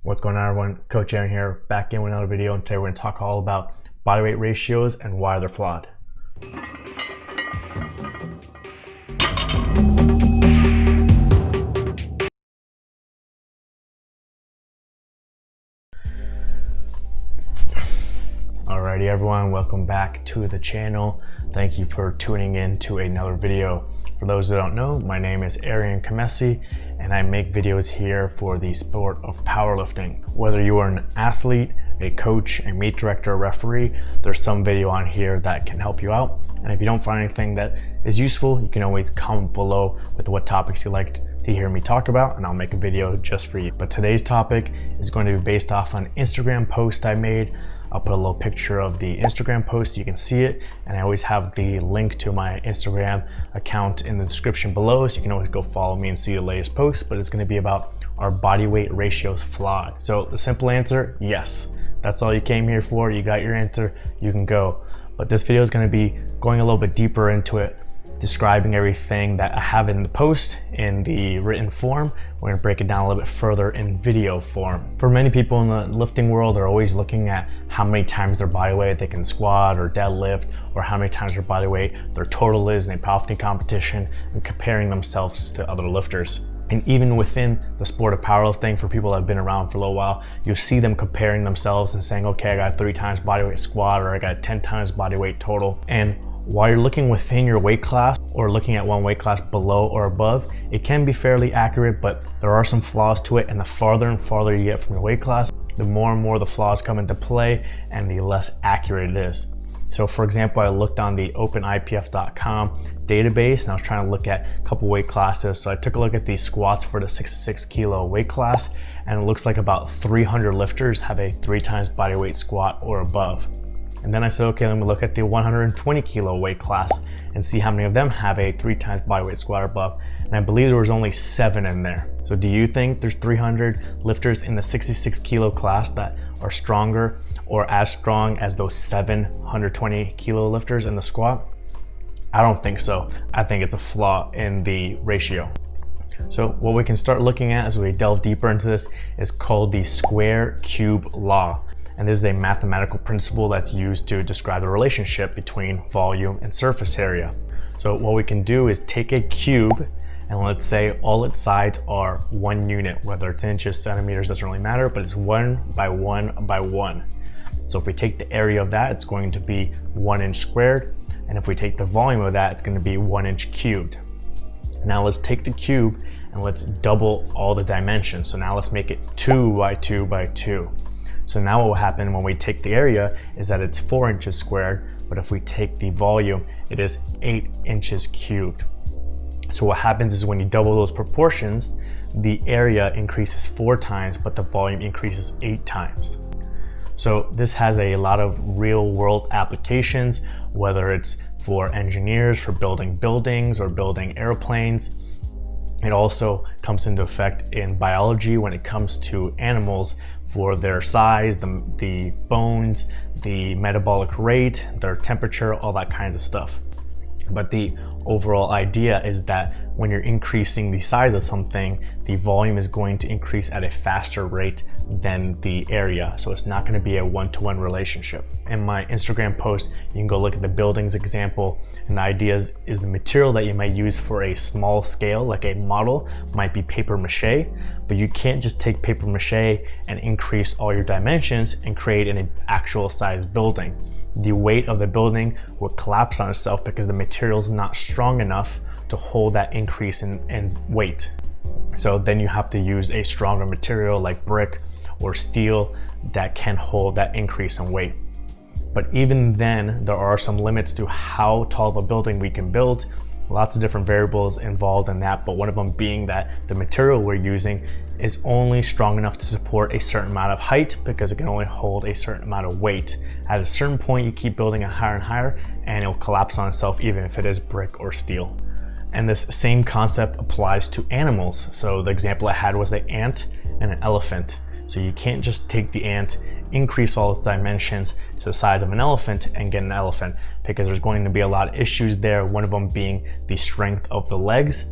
What's going on, everyone? Coach Aaron here, back in with another video, and today we're going to talk all about body weight ratios and why they're flawed. Alrighty everyone, welcome back to the channel. Thank you for tuning in to another video. For those that don't know, my name is Venmo Khamesi, and I make videos here for the sport of powerlifting. Whether you are an athlete, a coach, a meet director, a referee, there's some video on here that can help you out. And if you don't find anything that is useful, you can always comment below with what topics you'd like to hear me talk about, and I'll make a video just for you. But today's topic is going to be based off an Instagram post I made. I'll put a little picture of the Instagram post so you can see it, and I always have the link to my Instagram account in the description below, so you can always go follow me and see the latest post. But it's going to be about our body weight ratios flawed. So the simple answer, yes. That's all you came here for. You got your answer, you can go. But this video is going to be going a little bit deeper into it, describing everything that I have in the post in the written form. We're going to break it down a little bit further in video form. For many people in the lifting world, they're always looking at how many times their body weight they can squat or deadlift, or how many times their body weight their total is in a powerlifting competition, and comparing themselves to other lifters. And even within the sport of powerlifting, for people that have been around for a little while, you'll see them comparing themselves and saying, okay, I got 3 times body weight squat, or I got 10 times body weight total. And while you're looking within your weight class or looking at one weight class below or above, it can be fairly accurate, but there are some flaws to it. And the farther and farther you get from your weight class, the more and more the flaws come into play and the less accurate it is. So for example, I looked on the openipf.com database, and I was trying to look at a couple weight classes. So I took a look at these squats for the 66 kilo weight class, and it looks like about 300 lifters have a 3 times body weight squat or above. And then I said, okay, let me look at the 120 kilo weight class and see how many of them have a 3 times body weight squat or above. And I believe there was only 7 in there. So do you think there's 300 lifters in the 66 kilo class that are stronger or as strong as those 720 kilo lifters in the squat? I don't think so. I think it's a flaw in the ratio. So what we can start looking at as we delve deeper into this is called the square cube law. And this is a mathematical principle that's used to describe the relationship between volume and surface area. So what we can do is take a cube, and let's say all its sides are 1 unit, whether it's inches, centimeters, doesn't really matter, but it's 1 by 1 by 1. So if we take the area of that, it's going to be 1 inch squared. And if we take the volume of that, it's going to be 1 inch cubed. Now let's take the cube and let's double all the dimensions. So now let's make it 2 by 2 by 2. So now what will happen when we take the area is that it's 4 inches squared, but if we take the volume, it is 8 inches cubed. So what happens is when you double those proportions, the area increases 4 times, but the volume increases 8 times. So this has a lot of real world applications, whether it's for engineers, for building buildings or building airplanes. It also comes into effect in biology when it comes to animals for their size, the bones, the metabolic rate, their temperature, all that kinds of stuff. But the overall idea is that when you're increasing the size of something, the volume is going to increase at a faster rate than the area. So it's not going to be a one-to-one relationship. In my Instagram post, you can go look at the buildings example, and the idea is the material that you might use for a small scale, like a model, might be paper mache, but you can't just take paper mache and increase all your dimensions and create an actual size building. The weight of the building will collapse on itself because the material is not strong enough to hold that increase in weight. So then you have to use a stronger material like brick or steel that can hold that increase in weight. But even then, there are some limits to how tall of a building we can build. Lots of different variables involved in that, but one of them being that the material we're using is only strong enough to support a certain amount of height because it can only hold a certain amount of weight. At a certain point, you keep building it higher and higher, and it'll collapse on itself even if it is brick or steel. And this same concept applies to animals. So the example I had was an ant and an elephant. So you can't just take the ant, increase all its dimensions to the size of an elephant and get an elephant, because there's going to be a lot of issues there. One of them being the strength of the legs.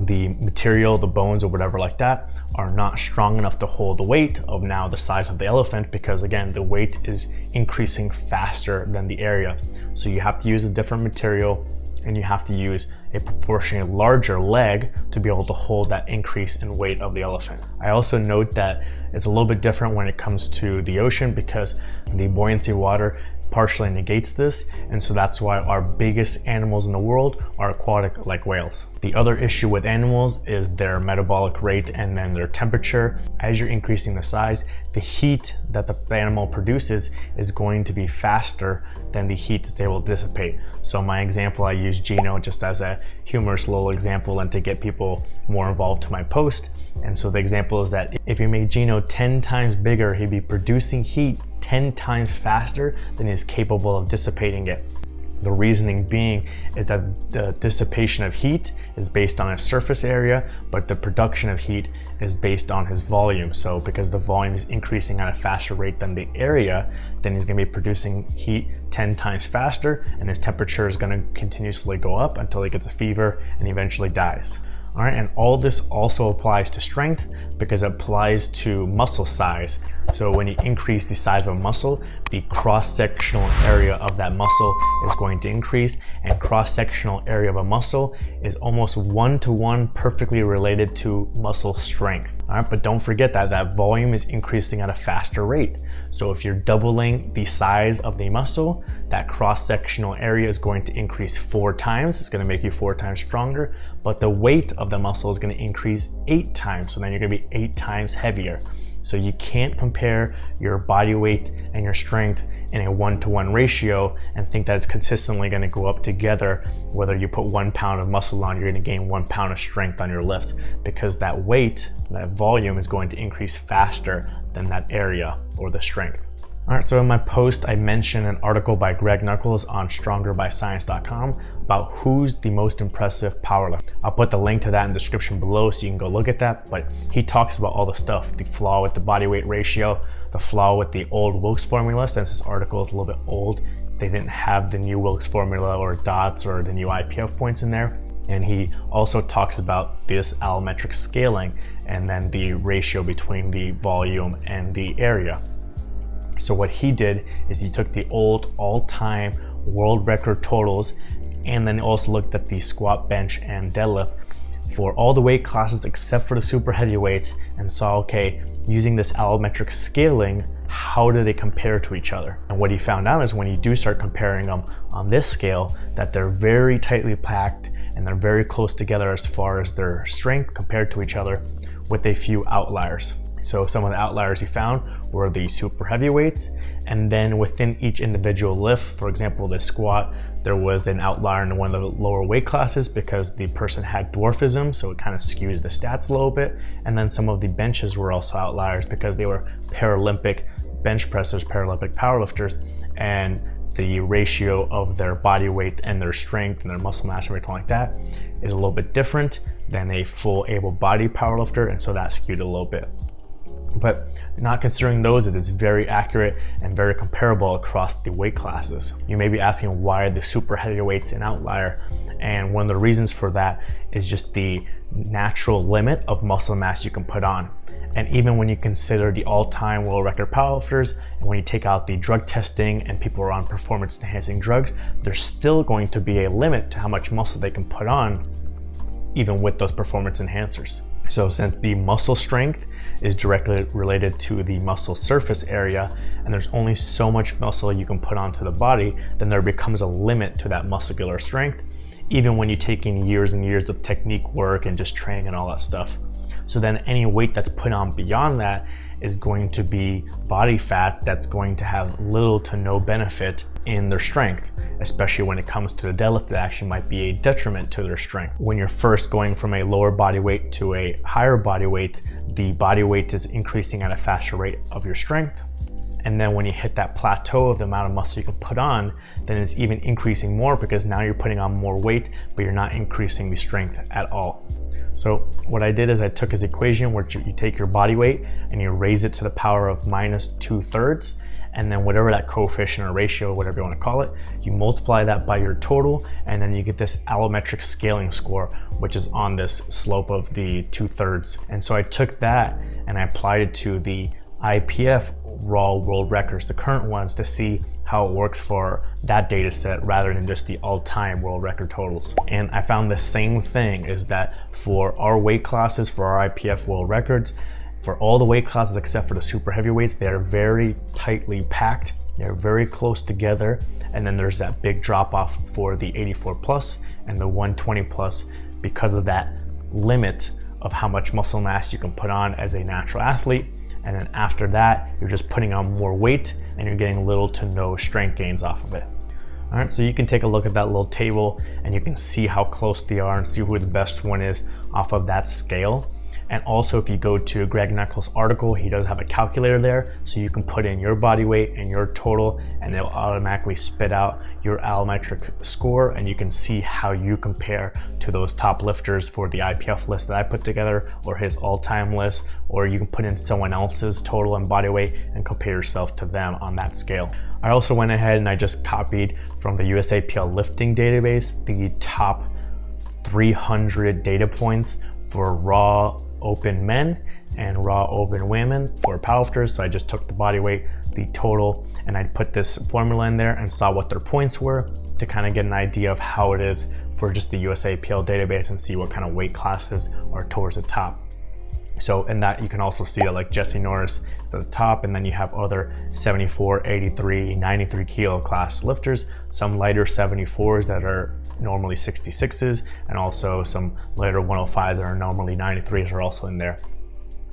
the material, the bones or whatever like that are not strong enough to hold the weight of now the size of the elephant, because again, the weight is increasing faster than the area. So you have to use a different material, and you have to use a proportionally larger leg to be able to hold that increase in weight of the elephant. I also note that it's a little bit different when it comes to the ocean, because the buoyancy of water partially negates this, and so that's why our biggest animals in the world are aquatic, like whales. The other issue with animals is their metabolic rate and then their temperature. As you're increasing the size, the heat that the animal produces is going to be faster than the heat it's able to dissipate. So my example, I use Gino just as a humorous little example and to get people more involved to my post. And so the example is that if you make Gino 10 times bigger, he'd be producing heat 10 times faster than he's capable of dissipating it. The reasoning being is that the dissipation of heat is based on his surface area, but the production of heat is based on his volume. So because the volume is increasing at a faster rate than the area, then he's gonna be producing heat 10 times faster, and his temperature is gonna continuously go up until he gets a fever and eventually dies. All right, and all this also applies to strength because it applies to muscle size. So when you increase the size of a muscle, the cross-sectional area of that muscle is going to increase, and cross-sectional area of a muscle is almost one-to-one perfectly related to muscle strength. All right, but don't forget that that volume is increasing at a faster rate. So if you're doubling the size of the muscle, that cross-sectional area is going to increase 4 times. It's going to make you 4 times stronger, but the weight of the muscle is going to increase 8 times. So then you're going to be 8 times heavier. So you can't compare your body weight and your strength in a 1-to-1 ratio and think that it's consistently going to go up together. Whether you put 1 pound of muscle on, you're going to gain 1 pound of strength on your lifts, because that weight, that volume is going to increase faster than that area or the strength. All right, so in my post, I mentioned an article by Greg Nuckols on StrongerByScience.com about who's the most impressive powerlifter. I'll put the link to that in the description below so you can go look at that, but he talks about all the stuff, the flaw with the body weight ratio, the flaw with the old Wilks formula. Since this article is a little bit old, they didn't have the new Wilks formula or dots or the new IPF points in there. And he also talks about this allometric scaling and then the ratio between the volume and the area. So what he did is he took the old all-time world record totals and then also looked at the squat, bench, and deadlift for all the weight classes except for the super heavyweights, and saw, okay, using this allometric scaling, how do they compare to each other? And what he found out is when you do start comparing them on this scale, that they're very tightly packed and they're very close together as far as their strength compared to each other, with a few outliers. So some of the outliers he found were the super heavyweights, and then within each individual lift, for example, the squat, there was an outlier in one of the lower weight classes because the person had dwarfism, so it kind of skews the stats a little bit. And then some of the benches were also outliers because they were Paralympic bench pressers, Paralympic powerlifters, and the ratio of their body weight and their strength and their muscle mass and everything like that is a little bit different than a full able-bodied powerlifter, and so that skewed a little bit. But not considering those, it is very accurate and very comparable across the weight classes. You may be asking why are the super heavyweights an outlier, and one of the reasons for that is just the natural limit of muscle mass you can put on. And even when you consider the all-time world record powerlifters, and when you take out the drug testing and people are on performance enhancing drugs, there's still going to be a limit to how much muscle they can put on even with those performance enhancers. So since the muscle strength is directly related to the muscle surface area, and there's only so much muscle you can put onto the body, then there becomes a limit to that muscular strength, even when you take in years and years of technique work and just training and all that stuff. So then any weight that's put on beyond that is going to be body fat that's going to have little to no benefit in their strength, especially when it comes to the deadlift. That actually might be a detriment to their strength. When you're first going from a lower body weight to a higher body weight, the body weight is increasing at a faster rate of your strength. And then when you hit that plateau of the amount of muscle you can put on, then it's even increasing more because now you're putting on more weight, but you're not increasing the strength at all. So what I did is I took his equation where you take your body weight and you raise it to the power of -2/3, and then whatever that coefficient or ratio, whatever you want to call it, you multiply that by your total, and then you get this allometric scaling score, which is on this slope of the 2/3. And so I took that and I applied it to the IPF raw world records, the current ones, to see how it works for that data set rather than just the all-time world record totals. And I found the same thing, is that for our weight classes, for our IPF world records, for all the weight classes except for the super heavyweights, they are very tightly packed. They're very close together. And then there's that big drop off for the 84 plus and the 120 plus because of that limit of how much muscle mass you can put on as a natural athlete. And then after that, you're just putting on more weight and you're getting little to no strength gains off of it. All right, so you can take a look at that little table and you can see how close they are and see who the best one is off of that scale. And also, if you go to Greg Nuckols' article, he does have a calculator there, so you can put in your body weight and your total, and it'll automatically spit out your allometric score, and you can see how you compare to those top lifters for the IPF list that I put together, or his all-time list, or you can put in someone else's total and body weight and compare yourself to them on that scale. I also went ahead and I just copied from the USAPL lifting database the top 300 data points for raw open men and raw open women for powerlifters. So I just took the body weight, the total, and I put this formula in there and saw what their points were to kind of get an idea of how it is for just the USAPL database and see what kind of weight classes are towards the top. So in that, you can also see that like Jesse Norris is at the top, and then you have other 74, 83, 93 kilo class lifters, some lighter 74s that are normally 66s, and also some lighter 105s that are normally 93s are also in there.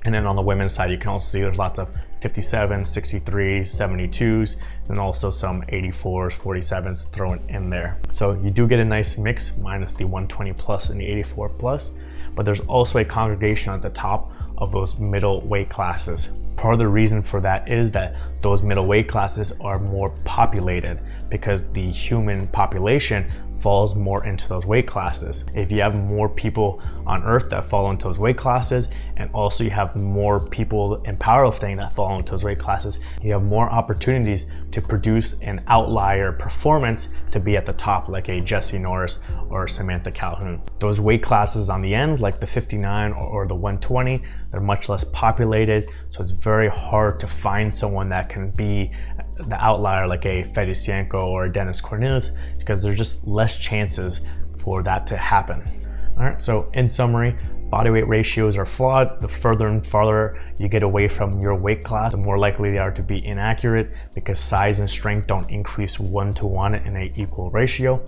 And then on the women's side, you can also see there's lots of 57, 63, 72s, and also some 84s, 47s thrown in there. So you do get a nice mix minus the 120 plus and the 84 plus, but there's also a congregation at the top of those middle weight classes. Part of the reason for that is that those middle weight classes are more populated because the human population falls more into those weight classes. If you have more people on earth that fall into those weight classes, and also you have more people in powerlifting that fall into those weight classes, you have more opportunities to produce an outlier performance to be at the top, like a Jesse Norris or Samantha Calhoun. Those weight classes on the ends, like the 59 or the 120, they're much less populated, so it's very hard to find someone that can be the outlier like a Fedosienko or a Dennis Cornelius, because there's just less chances for that to happen. All right, so in summary, body weight ratios are flawed. The further and farther you get away from your weight class, the more likely they are to be inaccurate, because size and strength don't increase 1-to-1 in an equal ratio.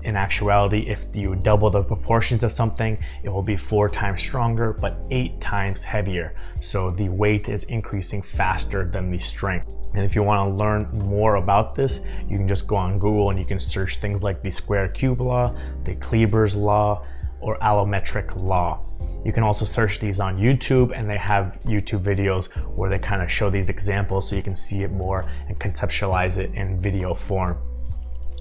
In actuality, if you double the proportions of something, it will be 4 times stronger, but 8 times heavier. So the weight is increasing faster than the strength. And if you want to learn more about this, you can just go on Google and you can search things like the square cube law, the Kleber's law, or allometric law. You can also search these on YouTube, and they have YouTube videos where they kind of show these examples so you can see it more and conceptualize it in video form.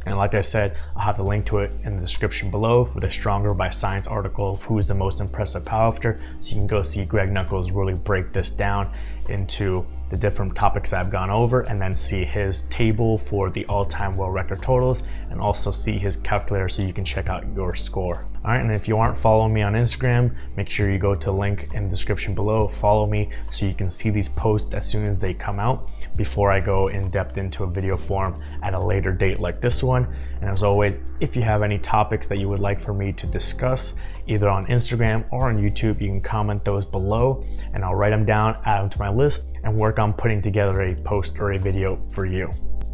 And like I said, I'll have the link to it in the description below for the Stronger by Science article of who's the most impressive powerlifter, so you can go see Greg Nuckols really break this down into the different topics I've gone over, and then see his table for the all-time world record totals, and also see his calculator so you can check out your score. All right, and if you aren't following me on Instagram, make sure you go to the link in the description below, follow me so you can see these posts as soon as they come out before I go in depth into a video form at a later date like this one. And as always, if you have any topics that you would like for me to discuss, either on Instagram or on YouTube, you can comment those below and I'll write them down, add them to my list, and work on putting together a post or a video for you.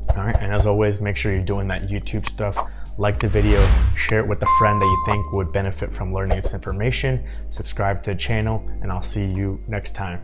All right, and as always, make sure you're doing that YouTube stuff. Like the video, share it with a friend that you think would benefit from learning this information, subscribe to the channel, and I'll see you next time.